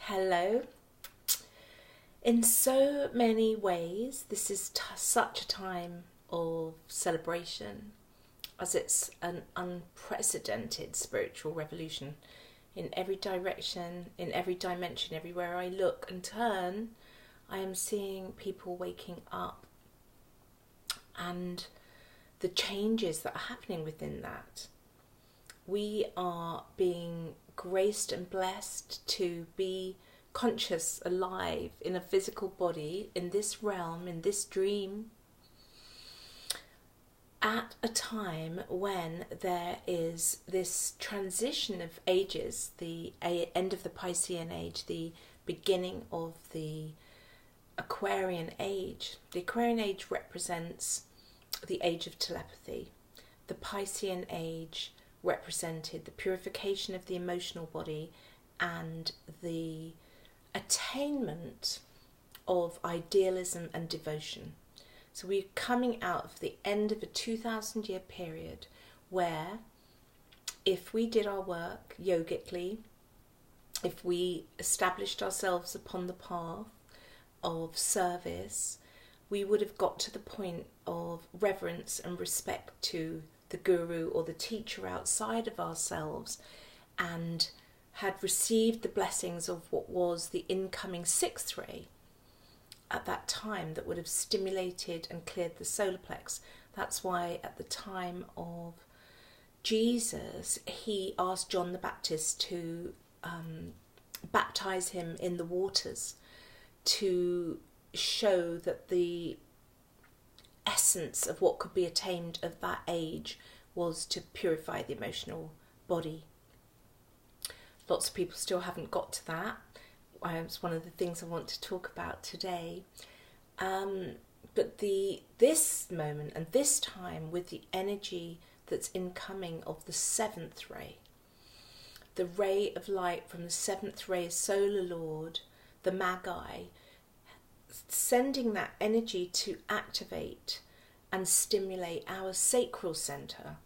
Hello. In so many ways, this is such a time of celebration, as it's an unprecedented spiritual revolution in every direction, in every dimension. Everywhere I look and turn, I am seeing people waking up and the changes that are happening within that. We are being graced and blessed to be conscious, alive in a physical body, in this realm, in this dream, at a time when there is this transition of ages, the end of the Piscean age, the beginning of the Aquarian age. The Aquarian age represents the age of telepathy. The Piscean age represented the purification of the emotional body and the attainment of idealism and devotion. So we're coming out of the end of a 2,000-year period where, if we did our work yogically, if we established ourselves upon the path of service, we would have got to the point of reverence and respect to the guru or the teacher outside of ourselves, and had received the blessings of what was the incoming sixth ray at that time that would have stimulated and cleared the solar plex. That's why at the time of Jesus, he asked John the Baptist to baptize him in the waters to show that the essence of what could be attained of that age was to purify the emotional body. Lots of people still haven't got to that. It's one of the things I want to talk about today. But this moment and this time, with the energy that's incoming of the seventh ray, the ray of light from the seventh ray solar lord, the Magi, sending that energy to activate and stimulate our sacral center,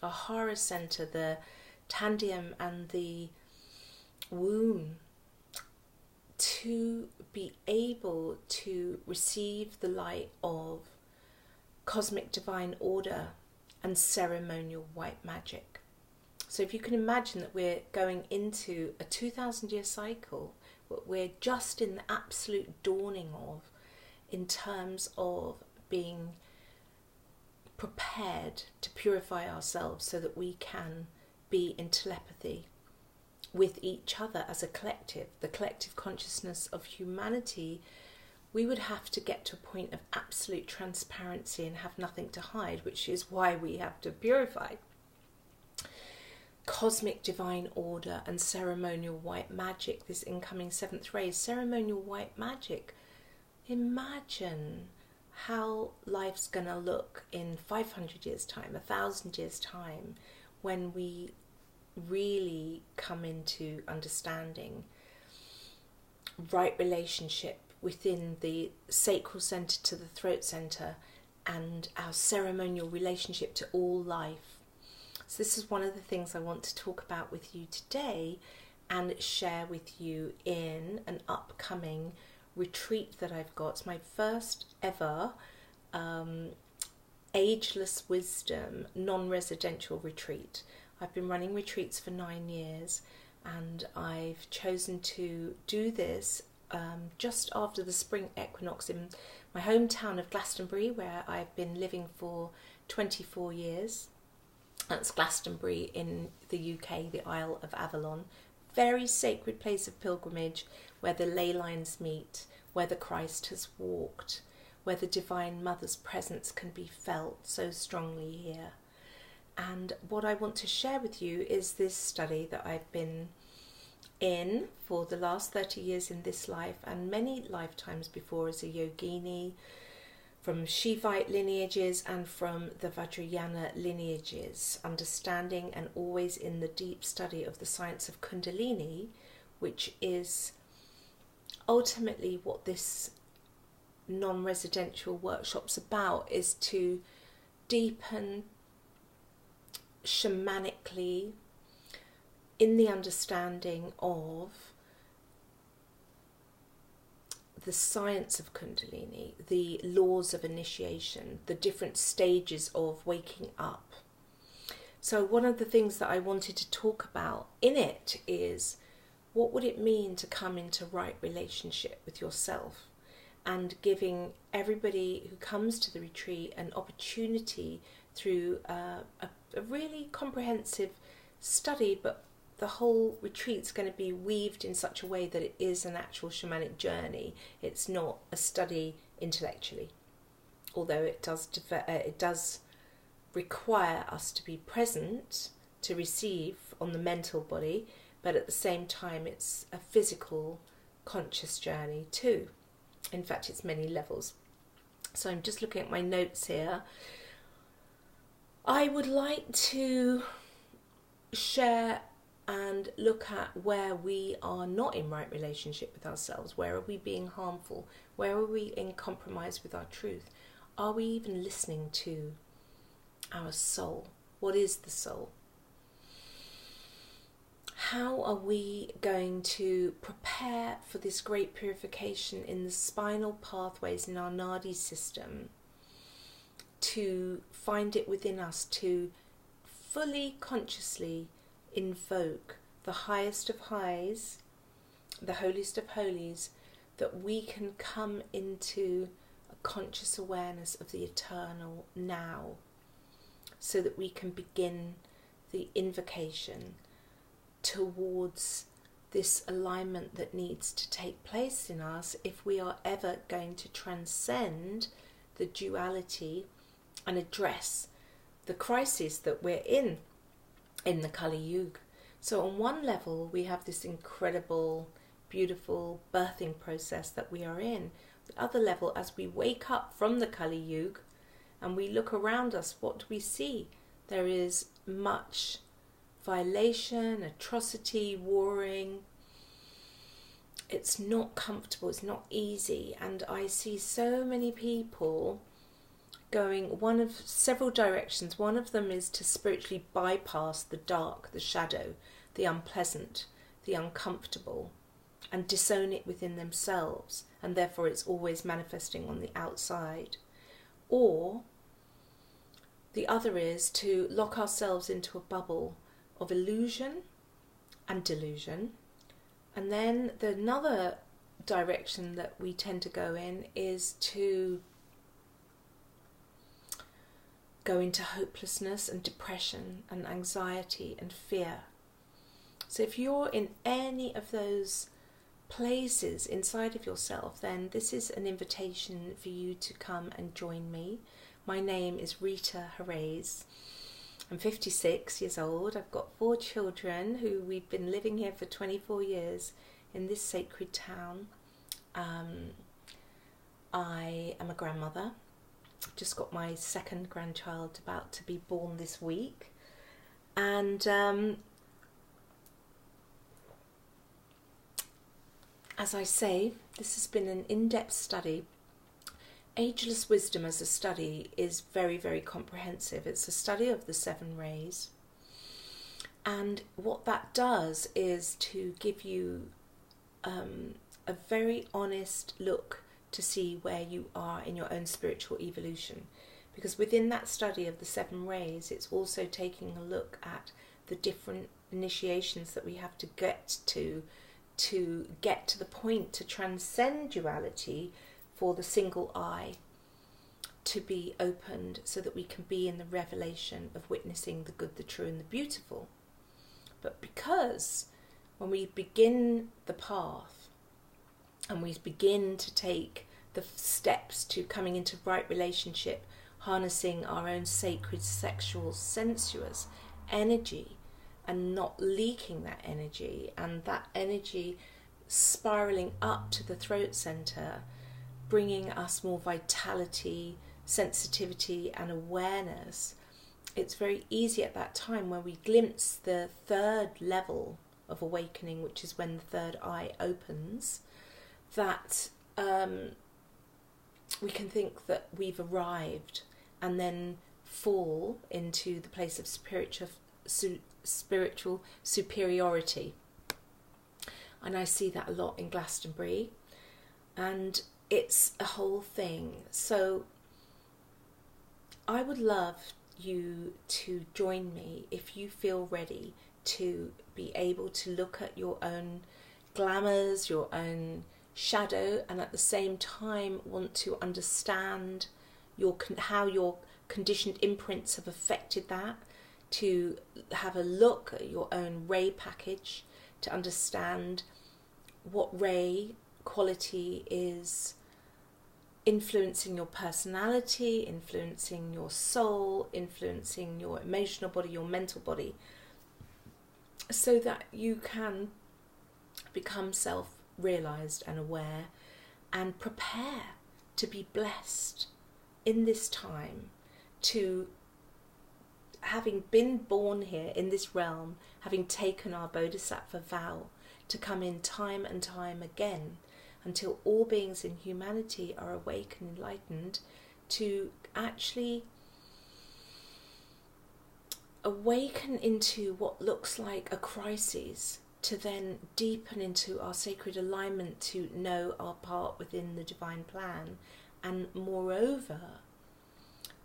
our Hara center, the tandium and the womb, to be able to receive the light of cosmic divine order and ceremonial white magic. So if you can imagine that we're going into a 2,000-year cycle, what we're just in the absolute dawning of, in terms of being prepared to purify ourselves so that we can be in telepathy with each other as a collective, the collective consciousness of humanity. We would have to get to a point of absolute transparency and have nothing to hide, which is why we have to purify. Cosmic divine order and ceremonial white magic, this incoming seventh ray, ceremonial white magic. Imagine how life's going to look in 500 years' time, 1,000 years' time, when we really come into understanding right relationship within the sacral center to the throat center, and our ceremonial relationship to all life. So this is one of the things I want to talk about with you today and share with you in an upcoming retreat that I've got. It's my first ever Ageless Wisdom non-residential retreat. I've been running retreats for 9 years, and I've chosen to do this just after the spring equinox in my hometown of Glastonbury, where I've been living for 24 years. That's Glastonbury in the UK, the Isle of Avalon. Very sacred place of pilgrimage, where the ley lines meet, where the Christ has walked, where the Divine Mother's presence can be felt so strongly here. And what I want to share with you is this study that I've been in for the last 30 years in this life, and many lifetimes before as a yogini, from Shivite lineages and from the Vajrayana lineages, understanding and always in the deep study of the science of Kundalini, which is ultimately what this non-residential workshop's about, is to deepen shamanically in the understanding of the science of Kundalini, the laws of initiation, the different stages of waking up. So one of the things that I wanted to talk about in it is, what would it mean to come into right relationship with yourself, and giving everybody who comes to the retreat an opportunity through a really comprehensive study, but the whole retreat's going to be weaved in such a way that it is an actual shamanic journey. It's not a study intellectually, although it does require us to be present to receive on the mental body, but at the same time it's a physical conscious journey too. In fact, it's many levels. So I'm just looking at my notes here. I would like to share and look at where we are not in right relationship with ourselves. Where are we being harmful? Where are we in compromise with our truth? Are we even listening to our soul? What is the soul? How are we going to prepare for this great purification in the spinal pathways in our Nadi system, to find it within us to fully consciously invoke the highest of highs, the holiest of holies, that we can come into a conscious awareness of the eternal now, so that we can begin the invocation towards this alignment that needs to take place in us if we are ever going to transcend the duality and address the crisis that we're in the Kali Yuga. So on one level we have this incredible, beautiful birthing process that we are in. The other level, as we wake up from the Kali Yuga and we look around us, what do we see? There is much violation, atrocity, warring. It's not comfortable, it's not easy, and I see so many people going one of several directions. One of them is to spiritually bypass the dark, the shadow, the unpleasant, the uncomfortable, and disown it within themselves, and therefore it's always manifesting on the outside. Or the other is to lock ourselves into a bubble of illusion and delusion. And then another direction that we tend to go in is to go into hopelessness and depression and anxiety and fear. So if you're in any of those places inside of yourself, then this is an invitation for you to come and join me. My name is Rita Hraiz. I'm 56 years old. I've got 4 children who we've been living here for 24 years in this sacred town. I am a grandmother. Just got my 2nd grandchild about to be born this week. And as I say, this has been an in-depth study. Ageless Wisdom as a study is very, very comprehensive. It's a study of the 7 Hraiz. And what that does is to give you a very honest look to see where you are in your own spiritual evolution. Because within that study of the 7 Hraiz, it's also taking a look at the different initiations that we have to get to get to the point to transcend duality, for the single eye to be opened, so that we can be in the revelation of witnessing the good, the true and the beautiful. But because when we begin the path and we begin to take the steps to coming into right relationship, harnessing our own sacred sexual sensuous energy and not leaking that energy, and that energy spiraling up to the throat center, bringing us more vitality, sensitivity and awareness, it's very easy at that time when we glimpse the 3rd level of awakening, which is when the 3rd eye opens, that we can think that we've arrived and then fall into the place of spiritual superiority. And I see that a lot in Glastonbury. And it's a whole thing. So I would love you to join me if you feel ready to be able to look at your own glamours, your own shadow, and at the same time want to understand how your conditioned imprints have affected that, to have a look at your own ray package, to understand what ray quality is influencing your personality, influencing your soul, influencing your emotional body, your mental body, so that you can become self-realized and aware and prepare to be blessed in this time, to having been born here in this realm, having taken our bodhisattva vow to come in time and time again until all beings in humanity are awake and enlightened, to actually awaken into what looks like a crisis, to then deepen into our sacred alignment, to know our part within the divine plan, and moreover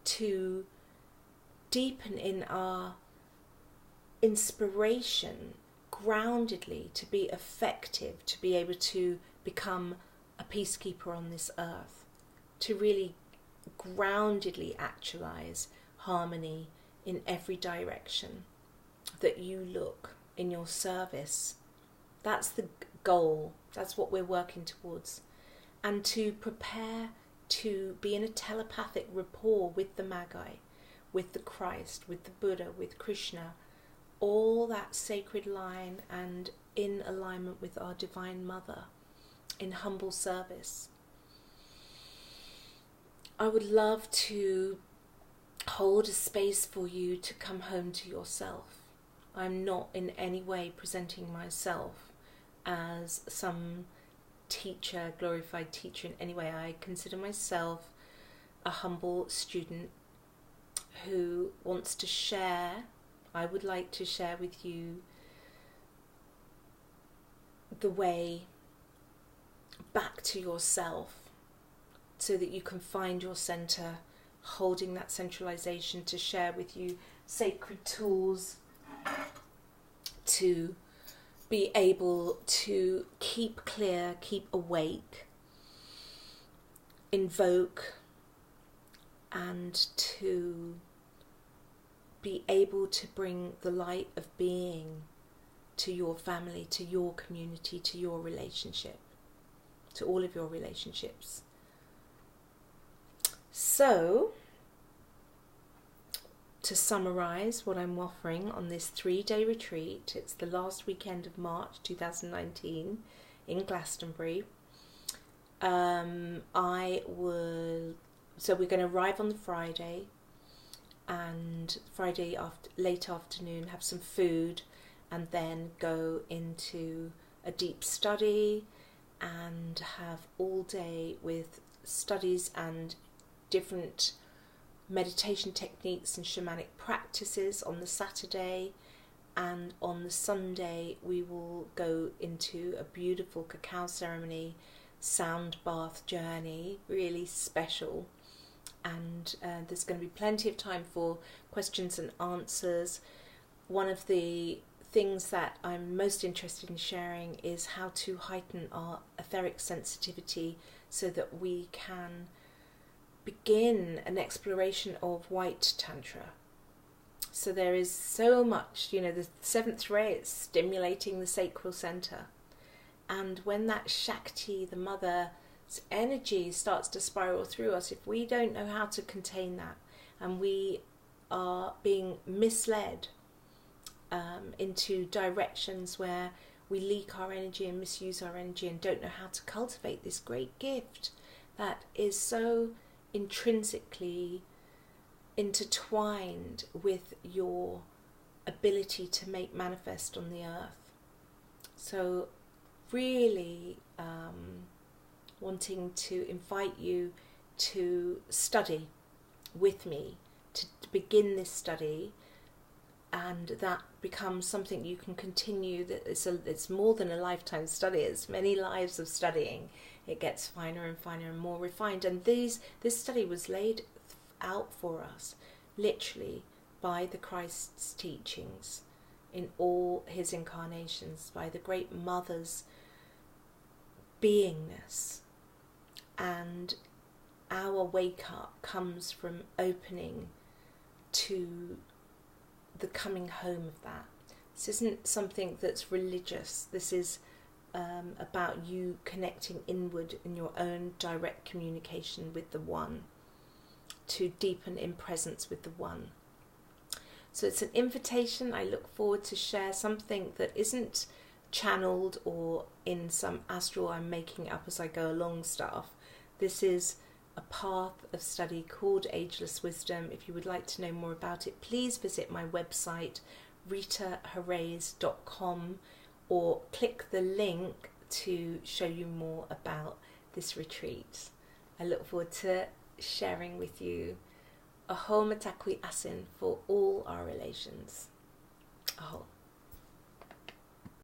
to deepen in our inspiration groundedly, to be effective, to be able to become a peacekeeper on this earth, to really groundedly actualize harmony in every direction that you look in your service. That's the goal. That's what we're working towards. And to prepare to be in a telepathic rapport with the Magi, with the Christ, with the Buddha, with Krishna, all that sacred line, and in alignment with our Divine Mother, in humble service. I would love to hold a space for you to come home to yourself. I'm not in any way presenting myself as some teacher, glorified teacher in any way. I consider myself a humble student who wants to share. I would like to share with you the way back to yourself so that you can find your center, holding that centralization, to share with you sacred tools to be able to keep clear, keep awake, invoke, and to be able to bring the light of being to your family, to your community, to your relationship, to all of your relationships. So, to summarize what I'm offering on this 3-day retreat, it's the last weekend of March 2019 in Glastonbury. So we're going to arrive on the Friday, and Friday late afternoon have some food, and then go into a deep study and have all day with studies and different meditation techniques and shamanic practices on the Saturday, and on the Sunday we will go into a beautiful cacao ceremony, sound bath journey, really special. And there's going to be plenty of time for questions and answers. One of the things that I'm most interested in sharing is how to heighten our etheric sensitivity so that we can begin an exploration of white tantra. So there is so much, the 7th ray is stimulating the sacral center, and when that Shakti, the mother's energy, starts to spiral through us, if we don't know how to contain that, and we are being misled into directions where we leak our energy and misuse our energy and don't know how to cultivate this great gift that is so intrinsically intertwined with your ability to make manifest on the earth. So really wanting to invite you to study with me, to begin this study, and that becomes something you can continue. That it's more than a lifetime study, it's many lives of studying it gets finer and finer and more refined. And this study was laid out for us, literally, by the Christ's teachings in all his incarnations, by the great mother's beingness. And our wake up comes from opening to the coming home of that. This isn't something that's religious. This is about you connecting inward in your own direct communication with the One, to deepen in presence with the One. So it's an invitation. I look forward to share something that isn't channeled or in some astral I'm making up as I go along stuff. This is a path of study called Ageless Wisdom. If you would like to know more about it, please visit my website, ritahreiz.com, or click the link to show you more about this retreat. I look forward to sharing with you. Aho matakui asin for all our relations. Aho.